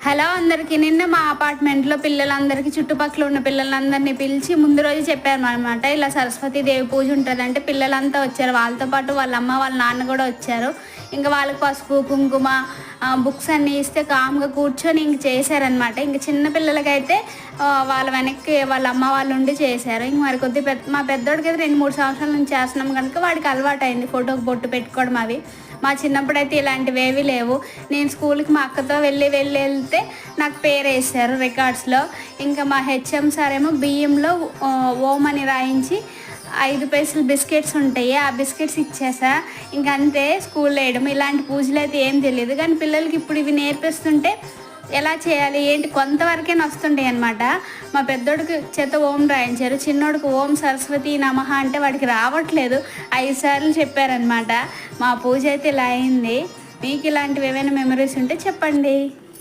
Hello అందరికీ. నిన్న మా అపార్ట్మెంట్లో పిల్లలందరికీ, చుట్టుపక్కల ఉన్న పిల్లలందరినీ పిలిచి ముందు రోజు చెప్పారు అనమాట. ఇలా సరస్వతీదేవి పూజ ఉంటుందంటే పిల్లలంతా వచ్చారు. వాళ్ళతో పాటు వాళ్ళ అమ్మ వాళ్ళ నాన్న కూడా వచ్చారు. ఇంకా వాళ్ళకి పసుపు కుంకుమ బుక్స్ అన్నీ ఇస్తే కామ్గా కూర్చొని ఇంక చేశారనమాట. ఇంక చిన్న పిల్లలకైతే వాళ్ళ వెనక్కి వాళ్ళ అమ్మ వాళ్ళు ఉండి చేశారు. ఇంక మరి కొద్ది మా పెద్దోడికి అయితే 2-3 సంవత్సరాల నుంచి చేస్తున్నాం కనుక వాడికి అలవాటు అయింది ఫోటోకి బొట్టు పెట్టుకోవడం అవి. మా చిన్నప్పుడైతే ఇలాంటివి ఏవి లేవు. నేను స్కూల్కి మా అక్కతో వెళ్తే నాకు పేరు వేసారు రికార్డ్స్లో. ఇంకా మా హెచ్ఎం సార్ ఏమో బియ్యంలో ఓం అని రాయించి 5 పైసలు బిస్కెట్స్ ఉంటాయి, ఆ బిస్కెట్స్ ఇచ్చేసా. ఇంకంతే స్కూల్లో వేయడం. ఇలాంటి పూజలు అయితే ఏం తెలియదు, కానీ పిల్లలకి ఇప్పుడు ఇవి నేర్పిస్తుంటే ఎలా చేయాలి ఏంటి కొంతవరకే వస్తుంటాయి అనమాట. మా పెద్దోడికి చేత ఓం రాయించారు, చిన్నోడికి ఓం సరస్వతి నమః అంటే వాడికి రావట్లేదు. 5 సార్లు చెప్పారనమాట. మా పూజ అయితే ఇలా అయింది. మీకు ఇలాంటివి ఏమైనా మెమరీస్ ఉంటే చెప్పండి.